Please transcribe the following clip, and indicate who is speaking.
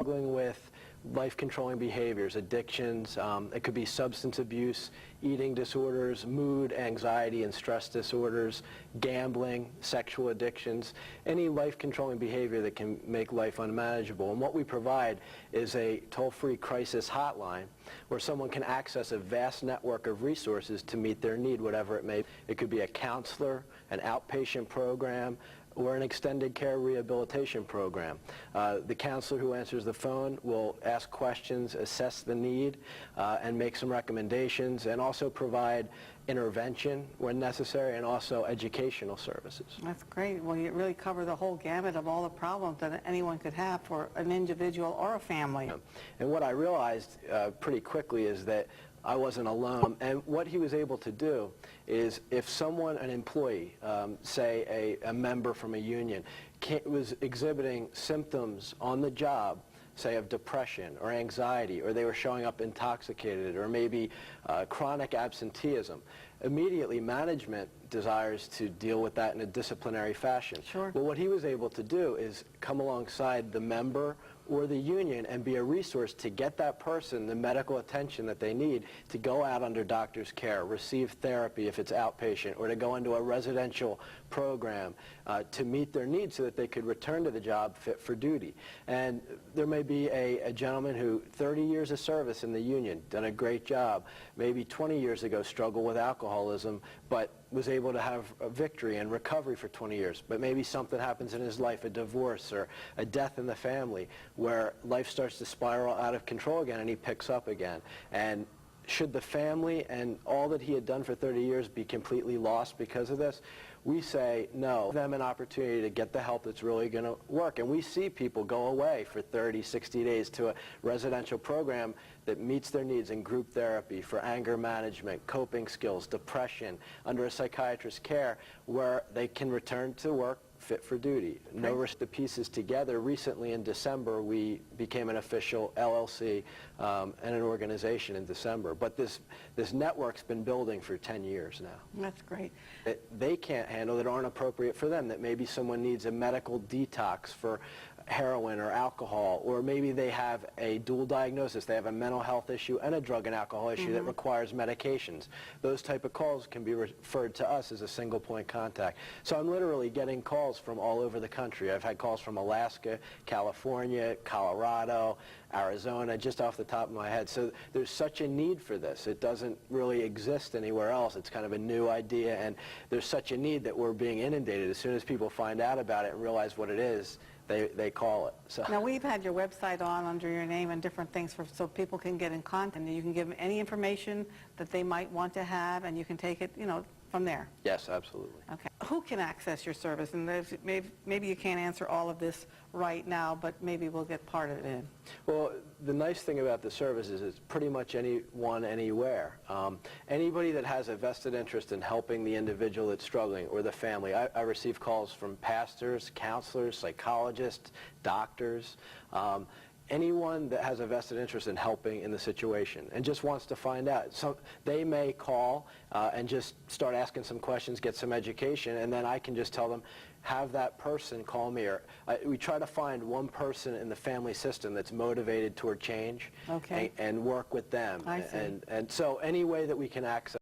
Speaker 1: struggling with life-controlling behaviors, addictions, it could be substance abuse, eating disorders, mood, anxiety, and stress disorders, gambling, sexual addictions, any life-controlling behavior that can make life unmanageable. And what we provide is a toll-free crisis hotline where someone can access a vast network of resources to meet their need, whatever it may be. It could be a counselor, an outpatient program, or an extended care rehabilitation program. The counselor who answers the phone will ask questions, assess the need, and make some recommendations, and also provide intervention when necessary, and also educational services.
Speaker 2: That's great. Well, you really cover the whole gamut of all the problems that anyone could have for an individual or a family.
Speaker 1: And what I realized pretty quickly is that I wasn't alone. And what he was able to do is if someone, an employee, say a member from a union, was exhibiting symptoms on the job, say of depression or anxiety, or they were showing up intoxicated, or maybe chronic absenteeism, immediately management desires to deal with that in a disciplinary fashion.
Speaker 2: Sure.
Speaker 1: Well, what he was able to do is come alongside the member or the union and be a resource to get that person the medical attention that they need to go out under doctor's care, receive therapy if it's outpatient, or to go into a residential program to meet their needs so that they could return to the job fit for duty. And there may be a gentleman who 30 years of service in the union, done a great job, maybe 20 years ago struggled with alcoholism, but was able to have a victory and recovery for 20 years. But maybe something happens in his life, a divorce or a death in the family, where life starts to spiral out of control again and he picks up again. And should the family and all that he had done for 30 years be completely lost because of this? We say no. Give them an opportunity to get the help that's really going to work. And we see people go away for 30, 60 days to a residential program that meets their needs in group therapy for anger management, coping skills, depression, under a psychiatrist's care, where they can return to work fit for duty. No risk the pieces together. Recently in December, we became an official LLC and an organization in December. But this network's been building for 10 years now.
Speaker 2: That's great.
Speaker 1: That they can't handle, that aren't appropriate for them, that maybe someone needs a medical detox for heroin or alcohol, or maybe they have a dual diagnosis. They have a mental health issue and a drug and alcohol issue that requires medications. Those type of calls can be referred to us as a single point contact. So I'm literally getting calls from all over the country. I've had calls from Alaska, California, Colorado, Arizona, just off the top of my head. So there's such a need for this. It doesn't really exist anywhere else. It's kind of a new idea, and there's such a need that we're being inundated. As soon as people find out about it and realize what it is, they call it. So.
Speaker 2: Now, we've had your website on under your name and different things so people can get in contact, and you can give them any information that they might want to have, and you can take it, from there.
Speaker 1: Yes, absolutely.
Speaker 2: Okay. Who can access your service? And maybe you can't answer all of this right now, but maybe we'll get part of it in.
Speaker 1: Well, the nice thing about the service is it's pretty much anyone, anywhere. Anybody that has a vested interest in helping the individual that's struggling or the family. I receive calls from pastors, counselors, psychologists, doctors, anyone that has a vested interest in helping in the situation and just wants to find out. So they may call and just start asking some questions, get some education, and then I can just tell them, have that person call me. Or we try to find one person in the family system that's motivated toward change, and work with them.
Speaker 2: I see.
Speaker 1: And so any way that we can access